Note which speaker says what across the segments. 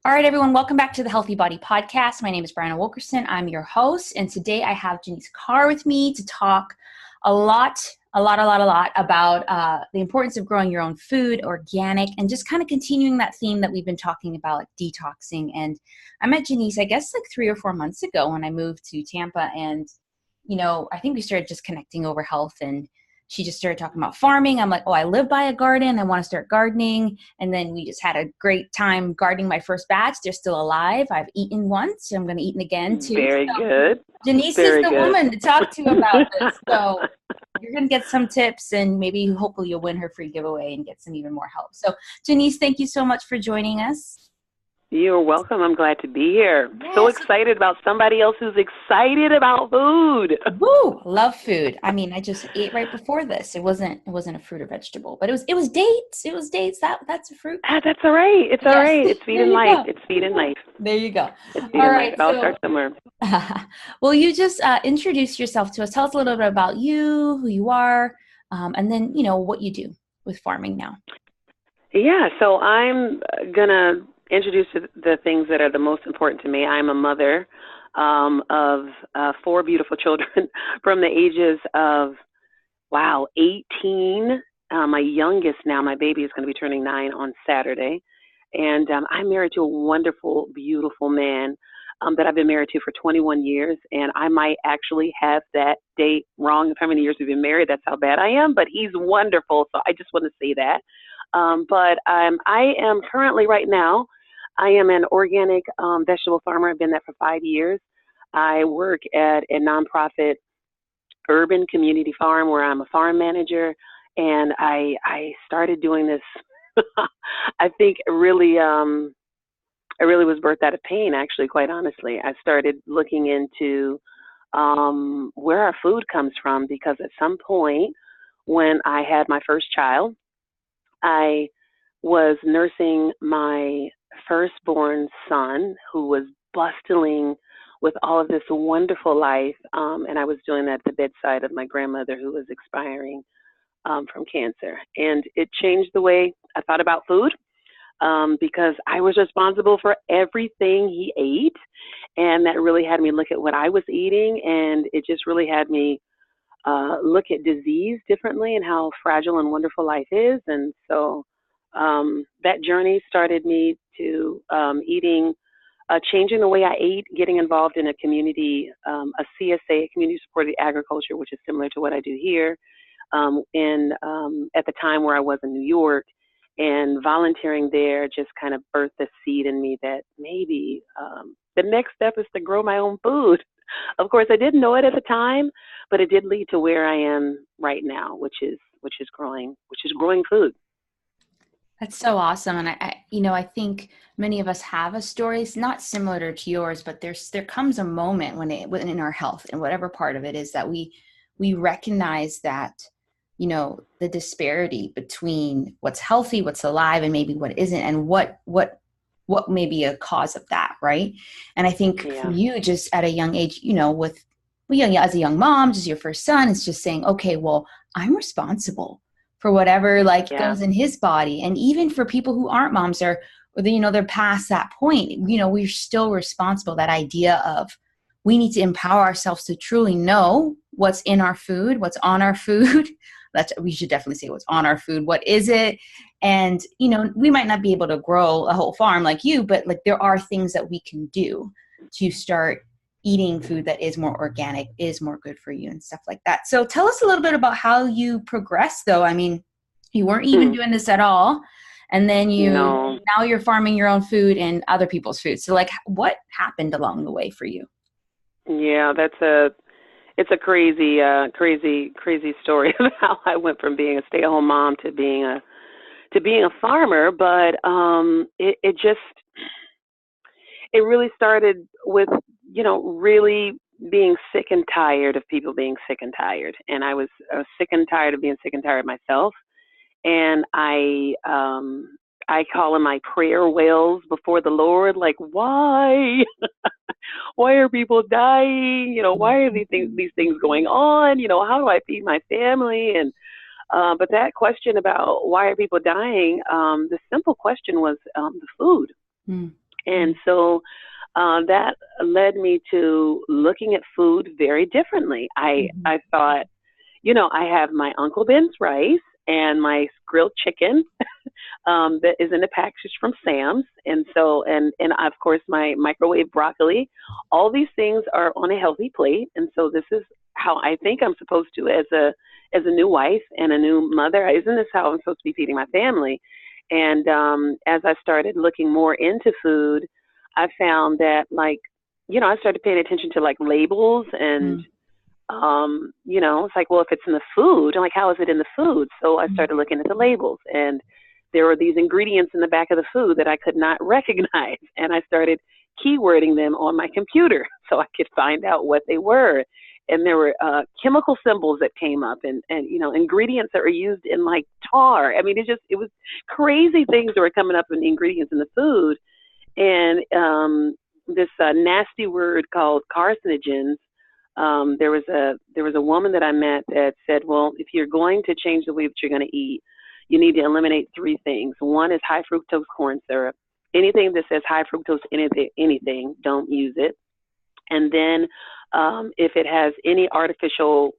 Speaker 1: All right, everyone, welcome back to the Healthy Body Podcast. My name is Brianna Wilkerson. I'm your host, and today I have Janice Carr with me to talk a lot about the importance of growing your own food, organic, and just kind of continuing that theme that we've been talking about, like detoxing. And I met Janice, I guess, like 3 or 4 months ago when I moved to Tampa, and I think we started just connecting over health, and she just started talking about farming. I'm like, oh, I live by a garden. I want to start gardening. And then we just had a great time gardening my first batch. They're still alive. I've eaten once. So I'm going to eat again too.
Speaker 2: Very good.
Speaker 1: Janice is the woman to talk to about this. So you're going to get some tips, and maybe hopefully you'll win her free giveaway and get some even more help. So Janice, thank you so much for joining us.
Speaker 2: You're welcome. I'm glad to be here. Yes. So excited about somebody else who's excited about food.
Speaker 1: Woo! Love food. I mean, I just ate right before this. It wasn't a fruit or vegetable, but it was dates. It was dates. That's a fruit.
Speaker 2: That's all right. It's all right. It's feeding life. It's feeding life.
Speaker 1: There you go.
Speaker 2: It's feeding life. It all starts somewhere.
Speaker 1: Well, you just introduce yourself to us. Tell us a little bit about you, who you are, and then what you do with farming now.
Speaker 2: Yeah. So I'm gonna introduce the things that are the most important to me. I'm a mother of 4 beautiful children from the ages of, 18. My youngest now, my baby is going to be turning 9 on Saturday. And I'm married to a wonderful, beautiful man that I've been married to for 21 years. And I might actually have that date wrong of how many years we've been married. That's how bad I am. But he's wonderful. So I just want to say that. But I am currently right now, I am an organic vegetable farmer. I've been that for 5 years. I work at a nonprofit urban community farm where I'm a farm manager. And I started doing this, I think it really was birthed out of pain, actually, quite honestly. I started looking into where our food comes from, because at some point when I had my first child, I was nursing my firstborn son, who was bustling with all of this wonderful life, and I was doing that at the bedside of my grandmother, who was expiring from cancer. And it changed the way I thought about food, because I was responsible for everything he ate, and that really had me look at what I was eating, and it just really had me look at disease differently and how fragile and wonderful life is. And so that journey started me to changing the way I ate, getting involved in a community, a CSA, a community supported agriculture, which is similar to what I do here, at the time where I was in New York. And volunteering there just kind of birthed the seed in me that maybe the next step is to grow my own food. Of course, I didn't know it at the time, but it did lead to where I am right now, which is growing food.
Speaker 1: That's so awesome. And I think many of us have a story. It's not similar to yours, but there comes a moment when in our health and whatever part of it is that we recognize that, the disparity between what's healthy, what's alive, and maybe what isn't, and what may be a cause of that. Right. And I think for you, just at a young age, as a young mom, just your first son, it's just saying, okay, well, I'm responsible for whatever goes in his body. And even for people who aren't moms or they're past that point, we're still responsible. That idea of we need to empower ourselves to truly know what's in our food, what's on our food. We should definitely say what's on our food. What is it? And, we might not be able to grow a whole farm like you, but there are things that we can do to start eating food that is more organic, is more good for you and stuff like that. So tell us a little bit about how you progressed, though. I mean, you weren't even doing this at all. And then now you're farming your own food and other people's food. So what happened along the way for you?
Speaker 2: Yeah, it's a crazy story of how I went from being a stay-at-home mom to being a farmer. But it really started with, really being sick and tired of people being sick and tired. And I was sick and tired of being sick and tired myself. And I call them my prayer wails before the Lord, like, why? Why are people dying? Why are these things going on? How do I feed my family? And but that question about why are people dying, the simple question was the food. And so that led me to looking at food very differently.
Speaker 1: Mm-hmm.
Speaker 2: I thought, I have my Uncle Ben's rice and my grilled chicken that is in a package from Sam's, and so and of course my microwave broccoli. All these things are on a healthy plate, and so this is how I think I'm supposed to, as a new wife and a new mother. Isn't this how I'm supposed to be feeding my family? And as I started looking more into food, I found that I started paying attention to like labels and it's like, well, if it's in the food, I'm like, how is it in the food? So I
Speaker 1: Mm-hmm.
Speaker 2: started looking at the labels, and there were these ingredients in the back of the food that I could not recognize, and I started keywording them on my computer so I could find out what they were. And there were chemical symbols that came up, and ingredients that were used in like tar. I mean, it was crazy things that were coming up in the ingredients in the food, and this nasty word called carcinogens. There was a woman that I met that said, well, if you're going to change the way that you're going to eat, you need to eliminate three things. One is high fructose corn syrup. Anything that says high fructose anything, don't use it. And then if it has anything artificial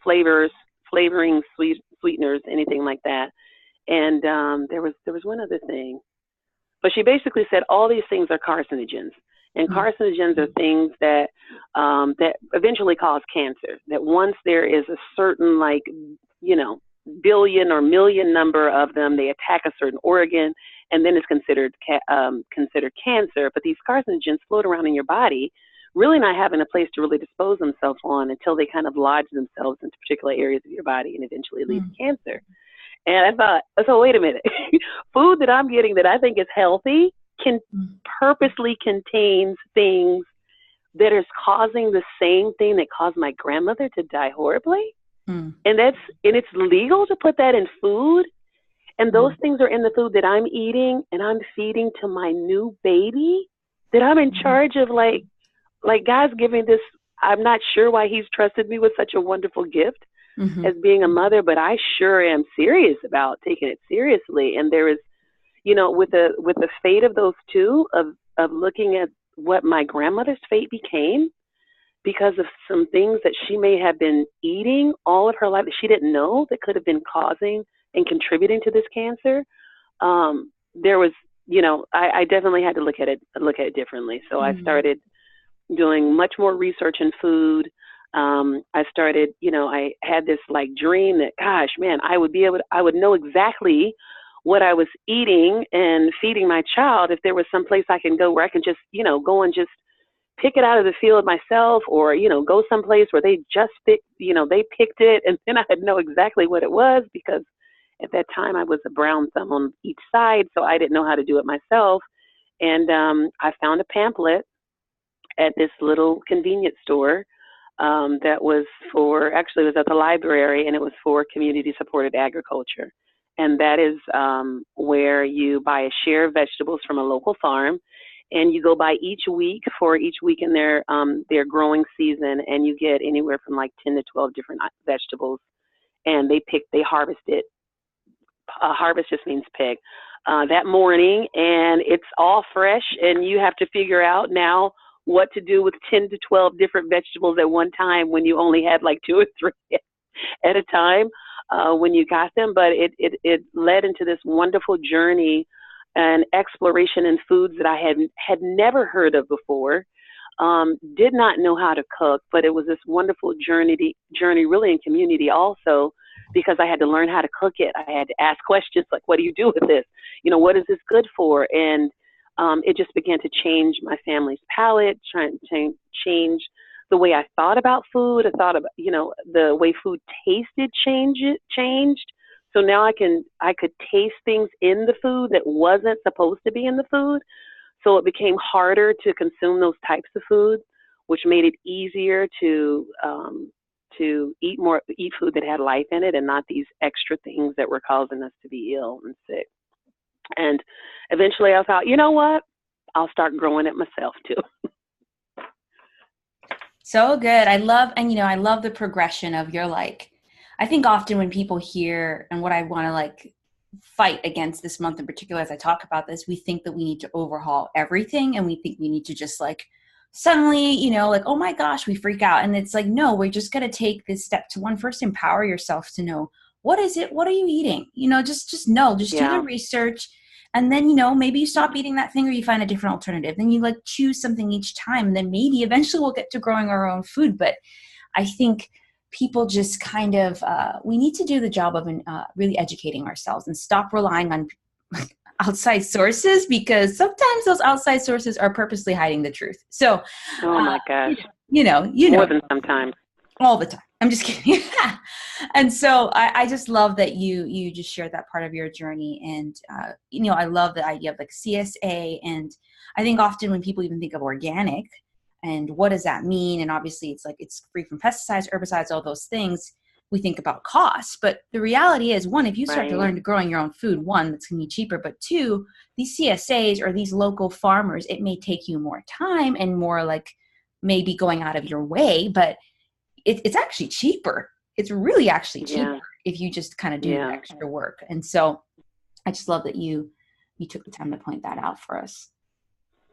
Speaker 2: flavors, flavoring, sweeteners, anything like that. And there was one other thing, but she basically said all these things are carcinogens, and carcinogens are things that that eventually cause cancer. That once there is a certain billion or million number of them, they attack a certain organ, and then it's considered cancer. But these carcinogens float around in your body, really not having a place to really dispose themselves on until they kind of lodge themselves into particular areas of your body and eventually lead to cancer. And I thought, so wait a minute, food that I'm getting that I think is healthy can purposely contains things that is causing the same thing that caused my grandmother to die horribly.
Speaker 1: Mm.
Speaker 2: And it's legal to put that in food. And those things are in the food that I'm eating and I'm feeding to my new baby that I'm in charge of. Like God's giving this. I'm not sure why he's trusted me with such a wonderful gift
Speaker 1: Mm-hmm.
Speaker 2: as being a mother, but I sure am serious about taking it seriously. And there is, with the fate of those two, of looking at what my grandmother's fate became because of some things that she may have been eating all of her life that she didn't know that could have been causing and contributing to this cancer. There was, I definitely had to look at it differently. So I started doing much more research in food. I started, I had this like dream that, gosh, man, I would know exactly what I was eating and feeding my child if there was some place I can go where I can just, go and just pick it out of the field myself, or, go someplace where they just they picked it, and then I'd know exactly what it was, because at that time I was a brown thumb on each side, so I didn't know how to do it myself. And I found a pamphlet at this little convenience store that was actually it was at the library, and it was for community supported agriculture. And that is where you buy a share of vegetables from a local farm, and you go by each week for each week in their growing season, and you get anywhere from like 10 to 12 different vegetables, and they harvest it. Harvest just means pick that morning, and it's all fresh, and you have to figure out now what to do with 10 to 12 different vegetables at one time when you only had like two or three at a time when you got them. But it led into this wonderful journey and exploration in foods that I had never heard of before, did not know how to cook, but it was this wonderful journey really in community also, because I had to learn how to cook it. I had to ask questions like, what do you do with this? What is this good for? And it just began to change my family's palate, trying to change the way I thought about food. I thought about, the way food tasted changed. So now I could taste things in the food that wasn't supposed to be in the food. So it became harder to consume those types of foods, which made it easier to eat food that had life in it, and not these extra things that were causing us to be ill and sick. And eventually I thought, you know what? I'll start growing it myself too.
Speaker 1: So good. I love the progression of your I think often when people hear, and what I want to fight against this month in particular, as I talk about this, we think that we need to overhaul everything, and we think we need to just like suddenly, like, oh my gosh, we freak out. And it's like, no, we're just going to take this step to one, first empower yourself to know, what is it? What are you eating? Just know, just do the
Speaker 2: Yeah.
Speaker 1: research. And then, maybe you stop eating that thing or you find a different alternative. Then you like choose something each time. And then maybe eventually we'll get to growing our own food. But I think people just kind of, we need to do the job of really educating ourselves and stop relying on outside sources, because sometimes those outside sources are purposely hiding the truth. So,
Speaker 2: Oh my gosh.
Speaker 1: know,
Speaker 2: More than sometimes.
Speaker 1: all the time. I'm just kidding. And so I just love that you just shared that part of your journey. And, I love the idea of like CSA. And I think often when people even think of organic and what does that mean? And obviously it's like, it's free from pesticides, herbicides, all those things. We think about costs, but the reality is, one, if you start to
Speaker 2: Right.
Speaker 1: learn to growing your own food, one, that's going to be cheaper, but two, these CSAs or these local farmers, it may take you more time and more like maybe going out of your way, but it's actually cheaper. It's really actually cheaper
Speaker 2: Yeah.
Speaker 1: if you just kind of do the
Speaker 2: Yeah.
Speaker 1: extra work. And so I just love that you took the time to point that out for us.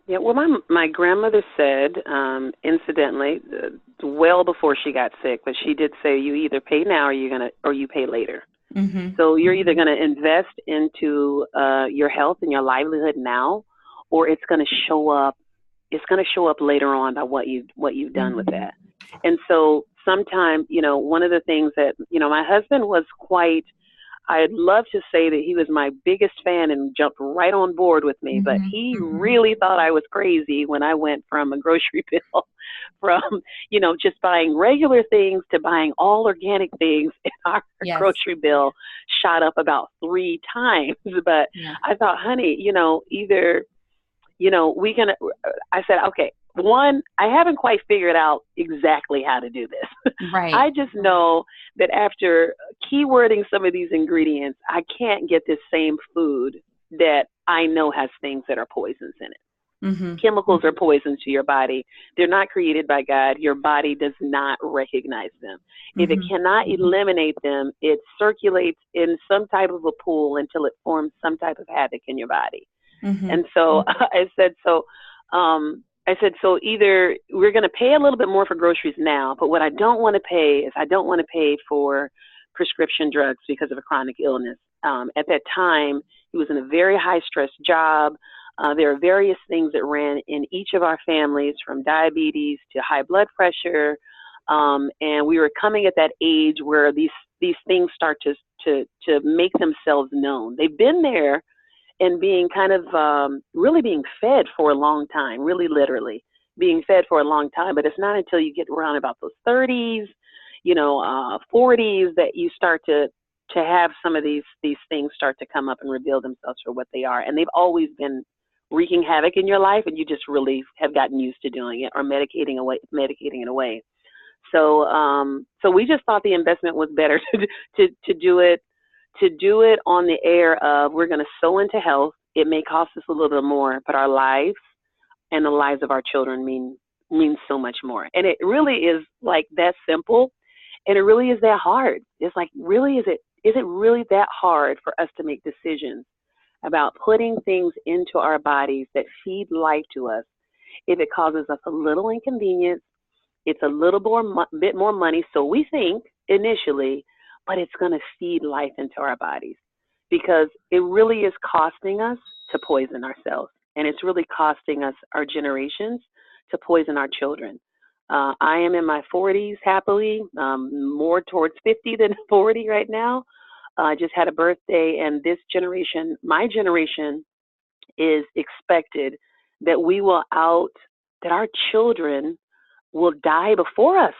Speaker 2: Yeah, well, my grandmother said, incidentally, well before she got sick, but she did say you either pay now or you pay later.
Speaker 1: Mm-hmm.
Speaker 2: So you're either going to invest into your health and your livelihood now, or it's going to show up. It's going to show up later on by what you've done with that. And so sometimes, one of the things that my husband was quite. I'd love to say that he was my biggest fan and jumped right on board with me, but he really thought I was crazy when I went from a grocery bill from, just buying regular things to buying all organic things. And our grocery bill shot up about 3 times. But I thought, honey, either, I said, okay, one, I haven't quite figured out exactly how to do this.
Speaker 1: Right.
Speaker 2: I just know that after keywording some of these ingredients, I can't get this same food that I know has things that are poisons in it.
Speaker 1: Mm-hmm.
Speaker 2: Chemicals are poisons to your body. They're not created by God. Your body does not recognize them. If it cannot eliminate them, it circulates in some type of a pool until it forms some type of havoc in your body. And so I said, so either we're going to pay a little bit more for groceries now, but what I don't want to pay is I don't want to pay for prescription drugs because of a chronic illness. At that time, he was in a very high stress job. There are various things that ran in each of our families, from diabetes to high blood pressure. And we were coming at that age where these things start to make themselves known. They've been there and being kind of really being fed for a long time, really literally being fed for a long time. But it's not until you get around about those 30s, 40s that you start to have some of these things start to come up and reveal themselves for what they are. And they've always been wreaking havoc in your life, and you just really have gotten used to doing it or medicating it away. So we just thought the investment was better to do it on the air of, we're going to sow into health. It may cost us a little bit more, but our lives and the lives of our children mean so much more. And it really is like that simple, and it really is that hard. It's like, really, is it really that hard for us to make decisions about putting things into our bodies that feed life to us? If it causes us a little inconvenience, it's a little bit more money, so we think initially, but it's going to feed life into our bodies, because it really is costing us to poison ourselves. And it's really costing us, our generations, to poison our children. I am in my 40s happily, more towards 50 than 40 right now. I just had a birthday, and this generation, my generation, is expected that that our children will die before us.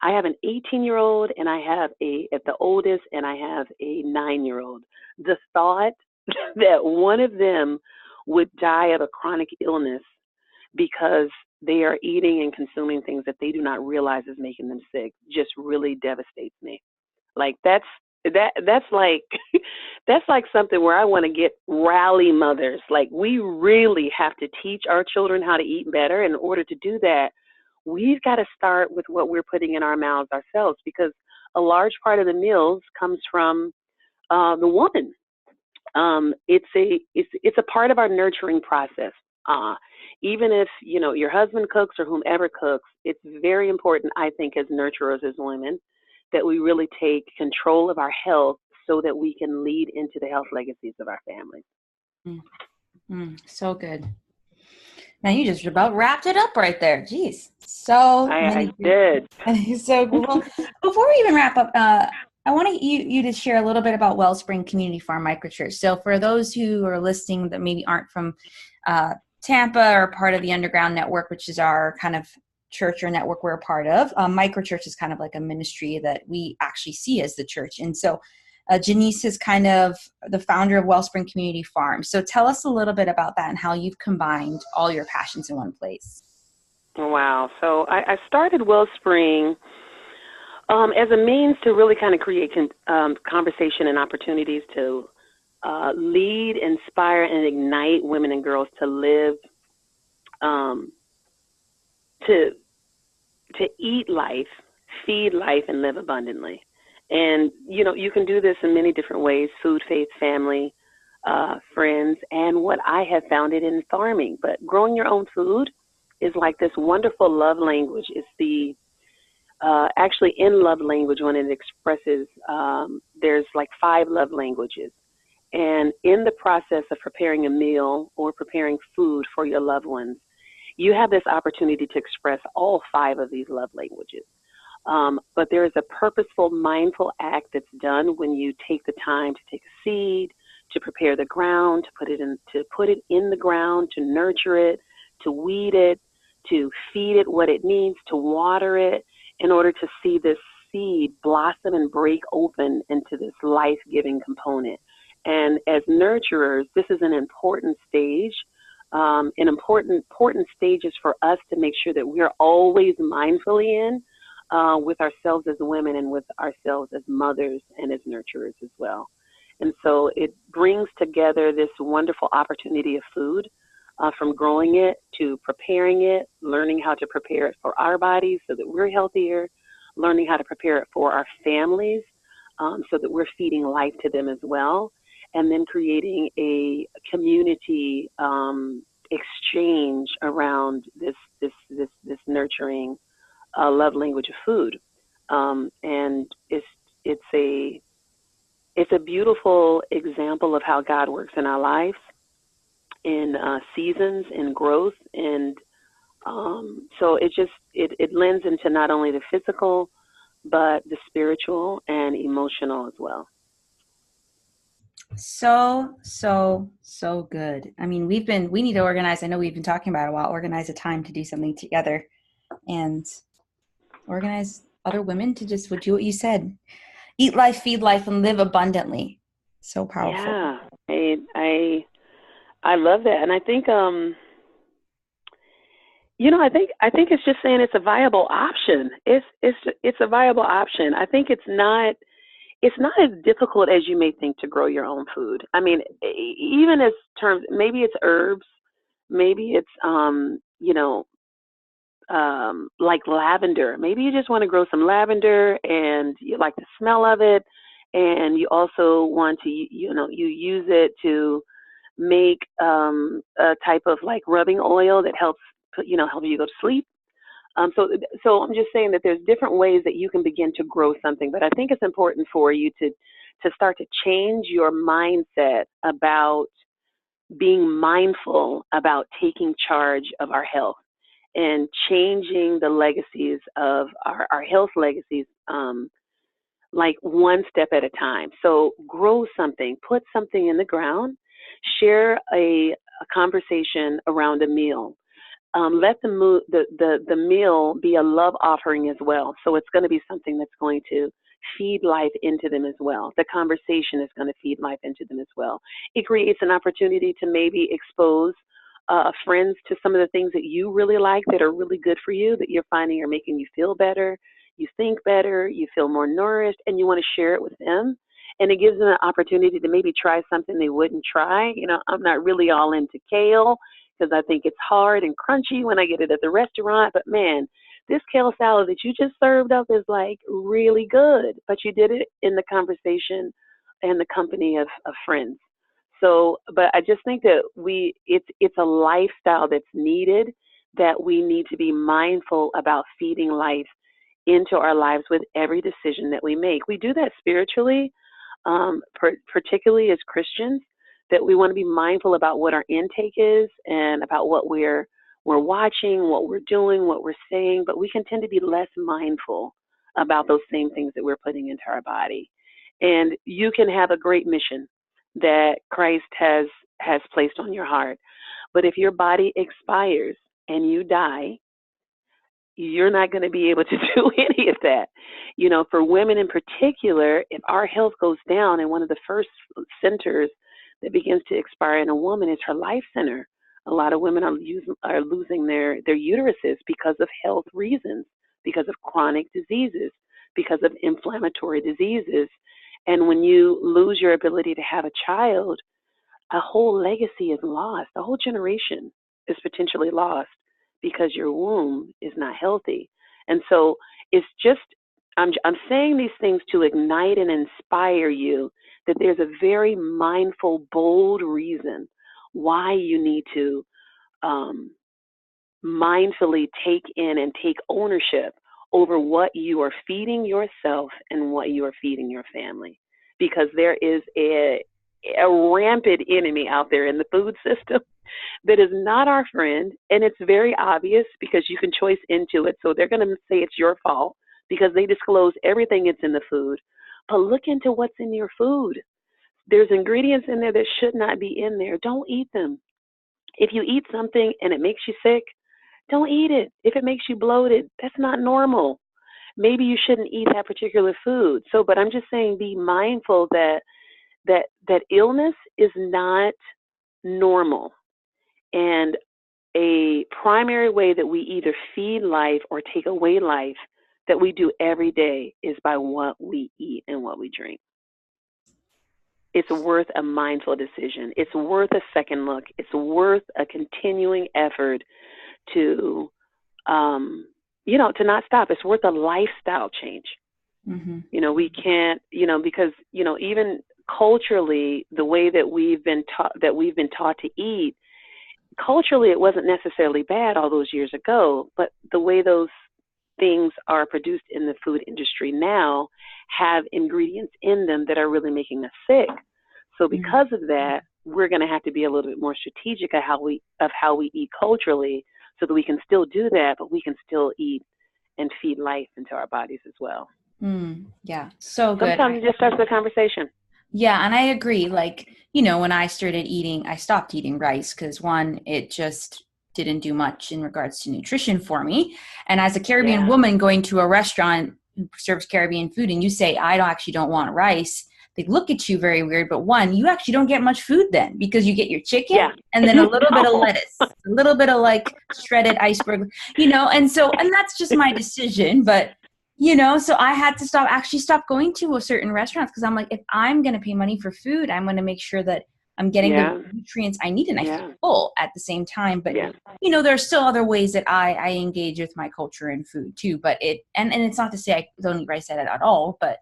Speaker 2: I have an 18-year-old, and I have at the oldest, and I have a 9-year-old. The thought that one of them would die of a chronic illness because they are eating and consuming things that they do not realize is making them sick just really devastates me. Like that's like that's like something where I want to get rally mothers. Like, we really have to teach our children how to eat better. In order to do that, we've got to start with what we're putting in our mouths ourselves, because a large part of the meals comes from the woman. It's a part of our nurturing process. Uh, Even if your husband cooks or whomever cooks, it's very important, I think, as nurturers, as women, that we really take control of our health so that we can lead into the health legacies of our families.
Speaker 1: So good. Now you just about wrapped it up right there. Jeez, so
Speaker 2: I
Speaker 1: many.
Speaker 2: did.
Speaker 1: So well, before we even wrap up, I want you to share a little bit about Wellspring Community Farm Microchurch. So for those who are listening that maybe aren't from Tampa or part of the Underground Network, which is our kind of church or network we're a part of, microchurch is kind of like a ministry that we actually see as the church. And so Janice is kind of the founder of Wellspring Community Farm. So tell us a little bit about that and how you've combined all your passions in one place.
Speaker 2: Wow. So I started Wellspring as a means to really kind of create conversation and opportunities to lead, inspire, and ignite women and girls to live, um, to eat life, feed life, and live abundantly. And you can do this in many different ways: food, faith, family, friends, and what I have found it in farming. But growing your own food is like this wonderful love language. It's the actually in love language when it expresses. There's like 5 love languages. And in the process of preparing a meal or preparing food for your loved ones, you have this opportunity to express all 5 of these love languages. But there is a purposeful, mindful act that's done when you take the time to take a seed, to prepare the ground, to put it in the ground, to nurture it, to weed it, to feed it what it needs, to water it, in order to see this seed blossom and break open into this life-giving component. And as nurturers, this is an important stage, an important stages for us to make sure that we are always mindfully in with ourselves as women and with ourselves as mothers and as nurturers as well. And so it brings together this wonderful opportunity of food, from growing it to preparing it, learning how to prepare it for our bodies so that we're healthier, learning how to prepare it for our families so that we're feeding life to them as well, and then creating a community exchange around this nurturing love language of food. And it's a beautiful example of how God works in our lives, in seasons, in growth, and so it lends into not only the physical, but the spiritual and emotional as well.
Speaker 1: So good. I mean, we need to organize. I know we've been talking about it a while, organize a time to do something together and organize other women to just do what you said. Eat life, feed life, and live abundantly. So powerful.
Speaker 2: Yeah, I love that. And I think, I think it's just saying it's a viable option. It's a viable option. I think it's not as difficult as you may think to grow your own food. I mean, even as terms, maybe it's herbs, maybe it's, like lavender. Maybe you just want to grow some lavender and you like the smell of it. And you also want to, you use it to make a type of like rubbing oil that help you go to sleep. So I'm just saying that there's different ways that you can begin to grow something, but I think it's important for you to start to change your mindset about being mindful about taking charge of our health and changing the legacies of our health legacies, like one step at a time. So grow something, put something in the ground, share a conversation around a meal. Let the meal be a love offering as well. So it's going to be something that's going to feed life into them as well. The conversation is going to feed life into them as well. It creates an opportunity to maybe expose friends to some of the things that you really like that are really good for you, that you're finding are making you feel better, you think better, you feel more nourished, and you want to share it with them. And it gives them an opportunity to maybe try something they wouldn't try. I'm not really all into kale because I think it's hard and crunchy when I get it at the restaurant. But man, this kale salad that you just served up is like really good. But you did it in the conversation and the company of friends. So, but I just think that it's a lifestyle that's needed, that we need to be mindful about feeding life into our lives with every decision that we make. We do that spiritually, particularly as Christians, that we want to be mindful about what our intake is and about what we're watching, what we're doing, what we're saying, but we can tend to be less mindful about those same things that we're putting into our body. And you can have a great mission that Christ has placed on your heart, but if your body expires and you die, you're not going to be able to do any of that. You know, for women in particular, if our health goes down, and one of the first centers that begins to expire in a woman is her life center. A lot of women are losing their uteruses because of health reasons, because of chronic diseases, because of inflammatory diseases. And when you lose your ability to have a child, a whole legacy is lost. A whole generation is potentially lost because your womb is not healthy. And so it's just, I'm saying these things to ignite and inspire you that there's a very mindful, bold reason why you need to mindfully take in and take ownership over what you are feeding yourself and what you are feeding your family. Because there is a rampant enemy out there in the food system that is not our friend, and it's very obvious because you can choice into it. So they're going to say it's your fault because they disclose everything that's in the food. But look into what's in your food. There's ingredients in there that should not be in there. Don't eat them. If you eat something and it makes you sick, don't eat it. If it makes you bloated, that's not normal. Maybe you shouldn't eat that particular food. So, but I'm just saying, be mindful that illness is not normal. And a primary way that we either feed life or take away life that we do every day is by what we eat and what we drink. It's worth a mindful decision. It's worth a second look. It's worth a continuing effort to, to not stop. It's worth a lifestyle change.
Speaker 1: Mm-hmm.
Speaker 2: We can't, because, even culturally, the way that we've been taught to eat, culturally, it wasn't necessarily bad all those years ago, but the way those things are produced in the food industry now have ingredients in them that are really making us sick. So because of that, we're going to have to be a little bit more strategic of how we eat culturally, so that we can still do that, but we can still eat and feed life into our bodies as well.
Speaker 1: Yeah, so good.
Speaker 2: Sometimes it just starts the conversation.
Speaker 1: Yeah, and I agree. Like, when I started eating, I stopped eating rice because, one, it just didn't do much in regards to nutrition for me. And as a Caribbean woman going to a restaurant who serves Caribbean food and you say, I actually don't want rice, they look at you very weird. But one, you actually don't get much food then because you get your chicken and then a little bit of lettuce, a little bit of like shredded iceberg, and that's just my decision. But so I had to stop going to a certain restaurants because I'm like, if I'm going to pay money for food, I'm going to make sure that I'm getting the nutrients I need and I feel full at the same time. But, there are still other ways that I engage with my culture and food too. But and it's not to say I don't eat rice at all, but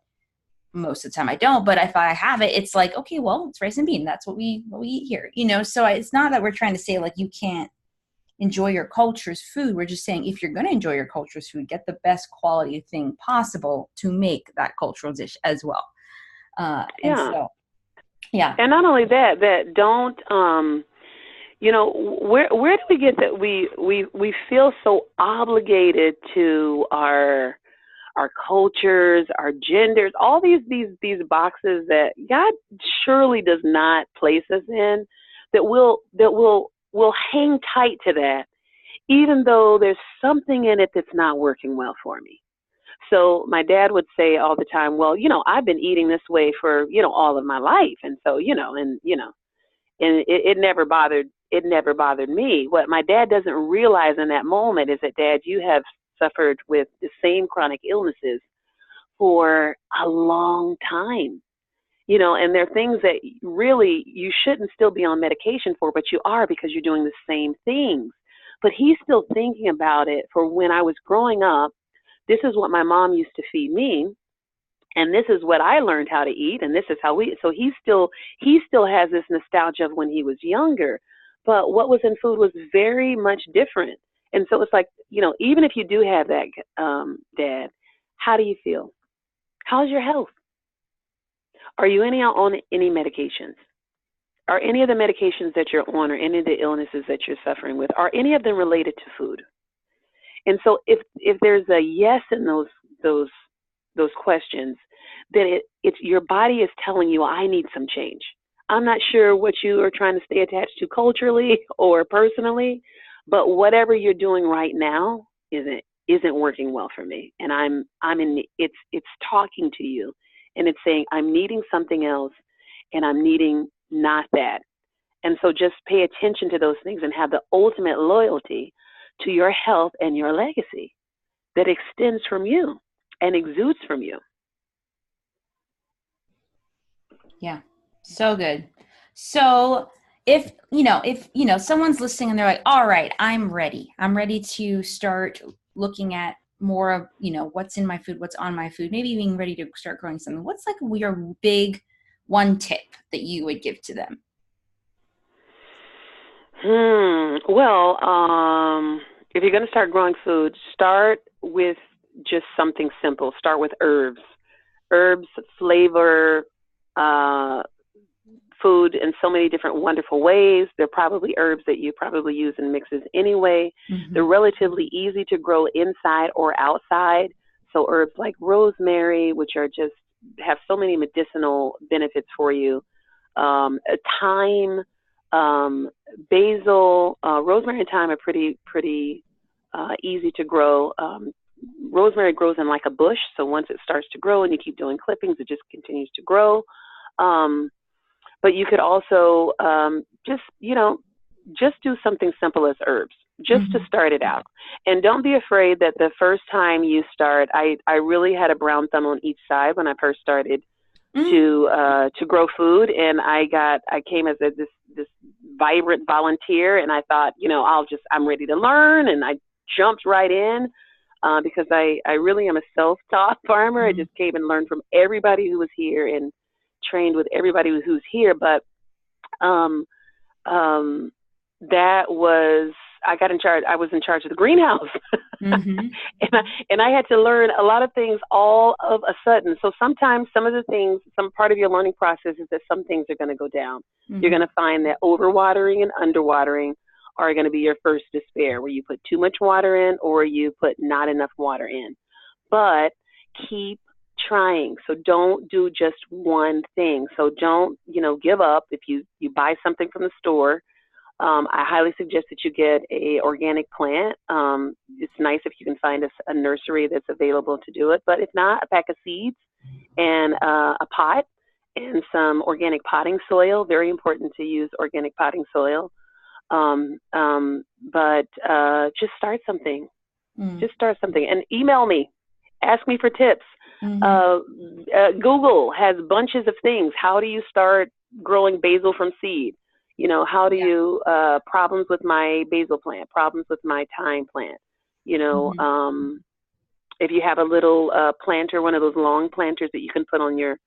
Speaker 1: most of the time I don't. But if I have it, it's like, okay, well, it's rice and bean. That's what we eat here, so it's not that we're trying to say like you can't enjoy your culture's food. We're just saying if you're going to enjoy your culture's food, get the best quality thing possible to make that cultural dish as well. And
Speaker 2: not only that don't, where do we get that we feel so obligated to our cultures, our genders, all these boxes that God surely does not place us in, that we'll hang tight to that, even though there's something in it that's not working well for me. So my dad would say all the time, well, I've been eating this way for, all of my life. And so, and it never bothered me. What my dad doesn't realize in that moment is that, Dad, you have suffered with the same chronic illnesses for a long time. And there are things that really you shouldn't still be on medication for, but you are because you're doing the same things. But he's still thinking about it for when I was growing up. This is what my mom used to feed me. and this is what I learned how to eat, and this is how we. So he still has this nostalgia of when he was younger, but what was in food was very much different. And so it's like, even if you do have that, Dad, how do you feel? How's your health? Are you on any medications? Are any of the medications that you're on, or any of the illnesses that you're suffering with, are any of them related to food? And so if there's a yes in those questions, then it's your body is telling you, I need some change. I'm not sure what you are trying to stay attached to culturally or personally, but whatever you're doing right now isn't working well for me. And it's talking to you, and it's saying, I'm needing something else, and I'm needing not that. And so just pay attention to those things and have the ultimate loyalty to your health and your legacy that extends from you and exudes from you.
Speaker 1: Yeah. So good. So if someone's listening and they're like, all right, I'm ready to start looking at more of, what's in my food, what's on my food, maybe even ready to start growing something. What's like your big one tip that you would give to them?
Speaker 2: Well, if you're going to start growing food, start with just something simple. Start with herbs. Herbs flavor food in so many different wonderful ways. They're probably herbs that you probably use in mixes anyway. Mm-hmm. They're relatively easy to grow inside or outside. So herbs like rosemary, which have so many medicinal benefits for you. Thyme, basil, rosemary and thyme are pretty easy to grow. Rosemary grows in like a bush, so once it starts to grow and you keep doing clippings, it just continues to grow. But you could also just do something simple as herbs, just mm-hmm. to start it out. And don't be afraid that the first time you start, I really had a brown thumb on each side when I first started to grow food, and I came as this vibrant volunteer, and I thought, I'm ready to learn, and I jumped right in because I really am a self-taught farmer. Mm-hmm. I just came and learned from everybody who was here and trained with everybody who's here, but that was, I was in charge of the greenhouse. Mm-hmm. and I had to learn a lot of things all of a sudden. So sometimes some part of your learning process is that some things are going to go down. Mm-hmm. You're going to find that overwatering and underwatering are going to be your first despair, where you put too much water in or you put not enough water in. But keep trying. So don't do just one thing. So don't, give up. If you buy something from the store, I highly suggest that you get a organic plant. It's nice if you can find a nursery that's available to do it. But if not, a pack of seeds and a pot and some organic potting soil. Very important to use organic potting soil. But just start something. Just start something and email me. Ask me for tips. Mm-hmm. Google has bunches of things. How do you start growing basil from seed? How do you, problems with my basil plant, problems with my thyme plant, mm-hmm. If you have a little planter, one of those long planters that you can put on your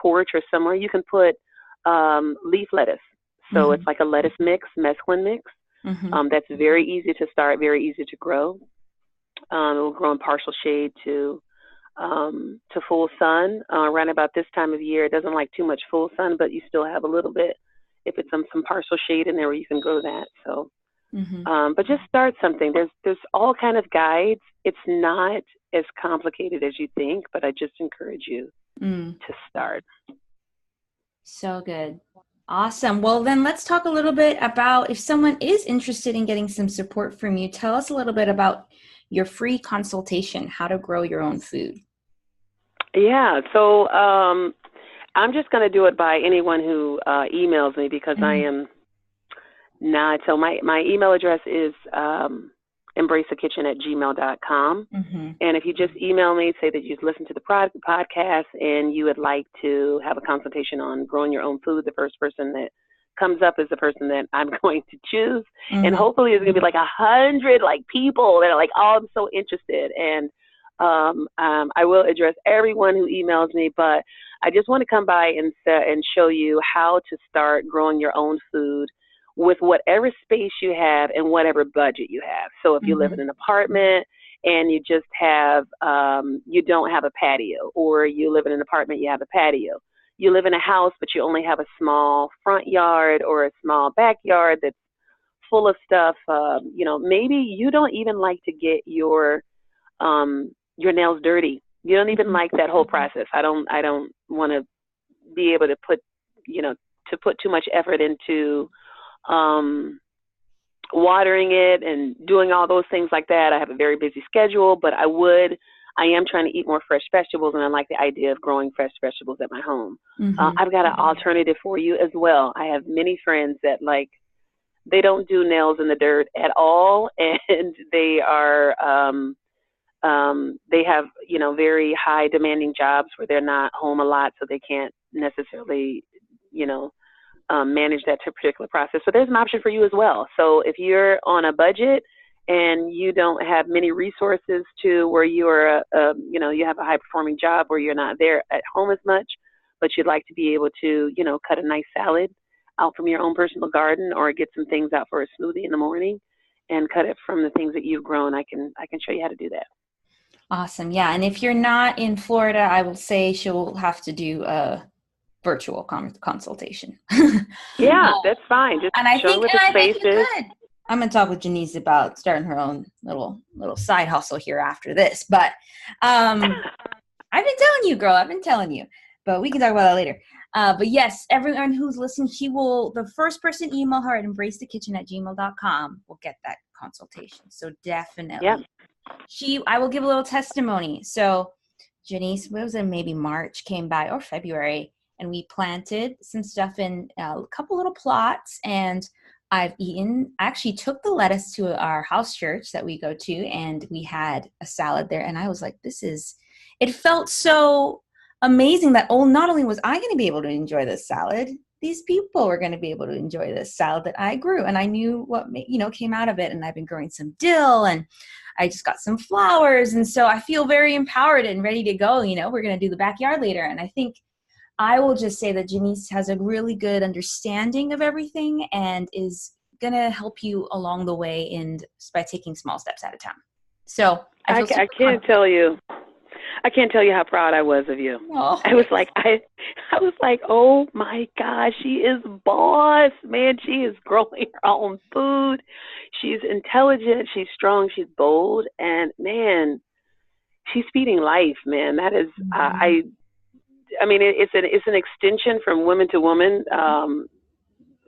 Speaker 2: porch or somewhere, you can put leaf lettuce. So mm-hmm. it's like a lettuce mix, mesclun mix. Mm-hmm. That's very easy to start, very easy to grow. It will grow in partial shade to full sun. Around about this time of year, it doesn't like too much full sun, but you still have a little bit. If it's some partial shade in there where you can grow that. So, mm-hmm. But just start something. There's all kind of guides. It's not as complicated as you think, but I just encourage you to start.
Speaker 1: So good. Awesome. Well, then let's talk a little bit about, if someone is interested in getting some support from you, tell us a little bit about your free consultation, how to grow your own food.
Speaker 2: Yeah. So, I'm just going to do it by anyone who emails me, because mm-hmm. I am not. So my email address is embraceakitchen@gmail.com. Mm-hmm. And if you just email me, say that you've listened to the podcast and you would like to have a consultation on growing your own food, the first person that comes up is the person that I'm going to choose. Mm-hmm. And hopefully it's going to be like 100 people that are like, oh, I'm so interested. And I will address everyone who emails me, but I just want to come by and show you how to start growing your own food with whatever space you have and whatever budget you have. So if you live in
Speaker 1: Mm-hmm.
Speaker 2: an apartment and you just have, you don't have a patio, or you live in an apartment, you have a patio. You live in a house, but you only have a small front yard or a small backyard that's full of stuff. Maybe you don't even like to get your nails dirty. You don't even like that whole process. I don't want to be able to put too much effort into um watering it and doing all those things like that. I have a very busy schedule, but I am trying to eat more fresh vegetables, and I like the idea of growing fresh vegetables at my home.
Speaker 1: Mm-hmm.
Speaker 2: I've got an alternative for you as well. I have many friends that they don't do nails in the dirt at all, and they have, very high demanding jobs where they're not home a lot, so they can't necessarily, you know, manage that particular process. So there's an option for you as well. So if you're on a budget and you don't have many resources to where you are, you have a high performing job where you're not there at home as much, but you'd like to be able to, cut a nice salad out from your own personal garden, or get some things out for a smoothie in the morning and cut it from the things that you've grown, I can show you how to do that.
Speaker 1: Awesome. Yeah. And if you're not in Florida, I will say she'll have to do a virtual consultation.
Speaker 2: Yeah, that's fine. Just
Speaker 1: And I
Speaker 2: show me
Speaker 1: think,
Speaker 2: what
Speaker 1: and
Speaker 2: the
Speaker 1: I think
Speaker 2: space
Speaker 1: you
Speaker 2: is.
Speaker 1: could. I'm gonna talk with Janice about starting her own little side hustle here after this. But I've been telling you, girl. I've been telling you. But we can talk about that later. But yes, everyone who's listening, the first person email her at embracethekitchen@gmail.com will get that consultation. So
Speaker 2: Yep.
Speaker 1: definitely. I will give a little testimony. So Janice, what was it, maybe March, came by, or February, and we planted some stuff in a couple little plots, and I actually took the lettuce to our house church that we go to, and we had a salad there, and I was like, it felt so amazing that not only was I going to be able to enjoy this salad, these people were going to be able to enjoy this salad that I grew, and I knew what came out of it, and I've been growing some dill, and I just got some flowers, and so I feel very empowered and ready to go. We're going to do the backyard later, and I think I will just say that Janice has a really good understanding of everything and is going to help you along the way by taking small steps at a time. So I
Speaker 2: I,
Speaker 1: feel super
Speaker 2: I can't tell you. I can't tell you how proud I was of you.
Speaker 1: oh,
Speaker 2: I was like, I was like, oh my gosh, she is boss, man. She is growing her own food. She's intelligent. She's strong. She's bold, and man, she's feeding life, man. That is, I mean, it's an extension from woman to woman,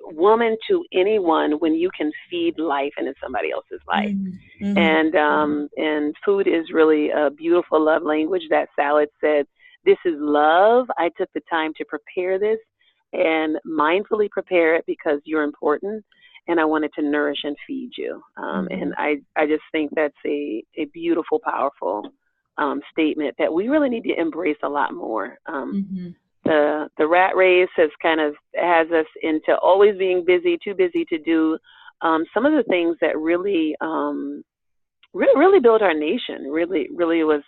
Speaker 2: woman to anyone, when you can feed life into somebody else's life.
Speaker 1: mm-hmm.
Speaker 2: And food is really a beautiful love language. That salad said, "This is love. I took the time to prepare this and mindfully prepare it because you're important, and I wanted to nourish and feed you." And I just think that's a beautiful, powerful statement that we really need to embrace a lot more. The rat race has us into always being busy, too busy to do some of the things that really really built our nation. Really was,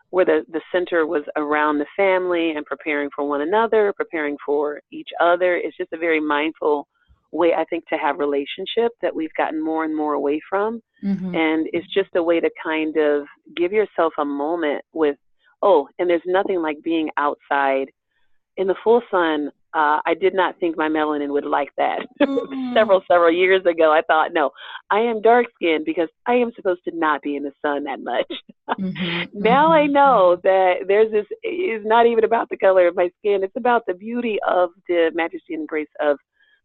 Speaker 2: where the center was around the family and preparing for one another, preparing for each other. It's just a very mindful way, I think, to have relationship that we've gotten more and more away from. And it's just a way to kind of give yourself a moment with, and there's nothing like being outside in the full sun. I did not think my melanin would like that. Several years ago, I thought, no, I am dark skinned because I am supposed to not be in the sun that much. Now I know that it's not even about the color of my skin. It's about the beauty of the majesty and grace of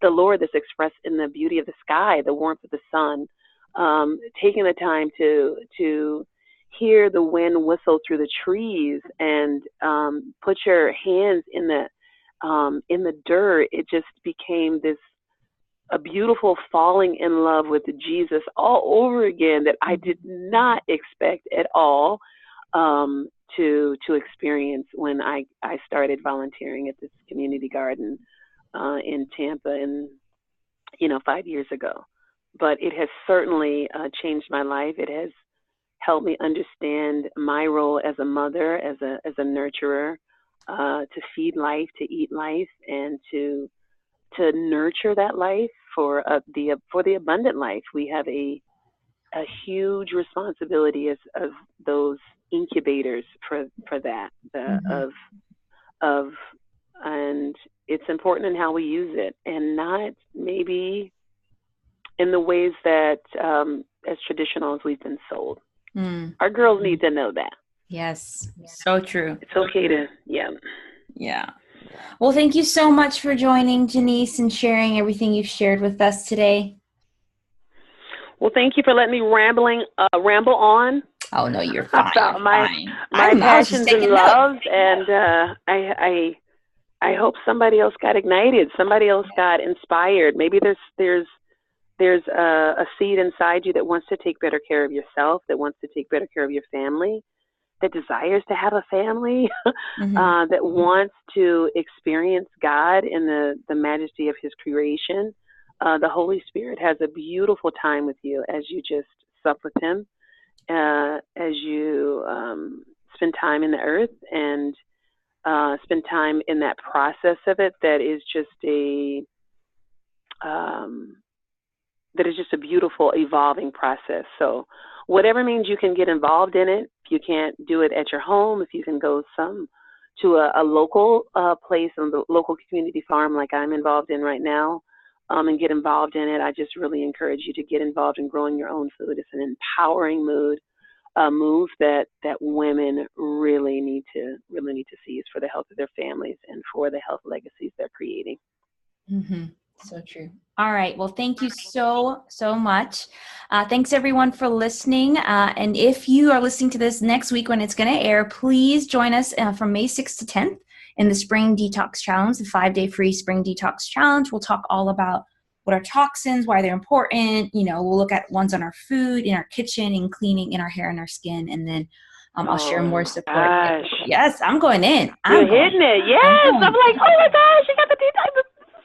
Speaker 2: the Lord that's expressed in the beauty of the sky, the warmth of the sun, taking the time to hear the wind whistle through the trees and put your hands in the dirt. It just became a beautiful falling in love with Jesus all over again that I did not expect at all to experience when I started volunteering at this community garden in Tampa, and 5 years ago. But it has certainly changed my life. It has helped me understand my role as a mother, as a nurturer, to feed life, to eat life, and to nurture that life for the abundant life. We have a huge responsibility as those incubators for that
Speaker 1: Mm-hmm.
Speaker 2: of and it's important in how we use it, and not maybe in the ways that as traditional as we've been sold.
Speaker 1: Mm.
Speaker 2: Our girls need to know that
Speaker 1: Yes, so true.
Speaker 2: it's okay to, yeah.
Speaker 1: Yeah. Well, thank you so much for joining, Janice, and sharing everything you've shared with us today.
Speaker 2: Well, thank you for letting me ramble on
Speaker 1: Oh no, you're fine. You're
Speaker 2: about
Speaker 1: fine.
Speaker 2: my
Speaker 1: I was just
Speaker 2: passions and
Speaker 1: taking notes.
Speaker 2: loves, and I hope somebody else got ignited, somebody else got inspired. Maybe there's a seed inside you that wants to take better care of yourself, that wants to take better care of your family, that desires to have a family,
Speaker 1: Mm-hmm.
Speaker 2: that wants to experience God in the majesty of His creation. The Holy Spirit has a beautiful time with you as you just sup with Him, as you spend time in the earth and spend time in that process of it. Um, that is just a beautiful evolving process. So whatever means you can get involved in it. If you can't do it at your home, if you can go to a local place, on the local community farm like I'm involved in right now, and get involved in it, I just really encourage you to get involved in growing your own food. It's an empowering move that women really need to see. Is for the health of their families and for the health legacies they're creating.
Speaker 1: Mm-hmm. So true. All right. Well, thank you so, so much. Thanks everyone for listening. And if you are listening to this next week when it's going to air, please join us from May 6th to 10th in the Spring Detox Challenge, the 5-day free Spring Detox Challenge. We'll talk all about what are toxins, why they're important. We'll look at ones on our food, in our kitchen, in cleaning, in our hair and our skin. And then I'll share more
Speaker 2: Oh
Speaker 1: support.
Speaker 2: gosh.
Speaker 1: Yes, I'm going in.
Speaker 2: You're
Speaker 1: I'm going.
Speaker 2: hitting it.
Speaker 1: I'm
Speaker 2: Yes. I'm
Speaker 1: going.
Speaker 2: like, oh my gosh, you got the detox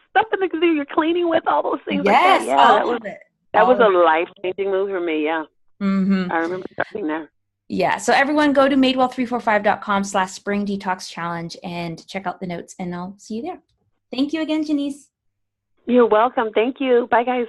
Speaker 2: stuff in the you're cleaning with, all those things like that.
Speaker 1: Yes,
Speaker 2: Yeah,
Speaker 1: all of it.
Speaker 2: that was
Speaker 1: All
Speaker 2: a
Speaker 1: of
Speaker 2: life changing move for me. Yeah.
Speaker 1: it. Mm-hmm.
Speaker 2: I remember starting there.
Speaker 1: Yeah. So everyone go to madewell345.com/spring detox challenge and check out the notes, and I'll see you there. Thank you again, Janice.
Speaker 2: You're welcome. Thank you. Bye guys.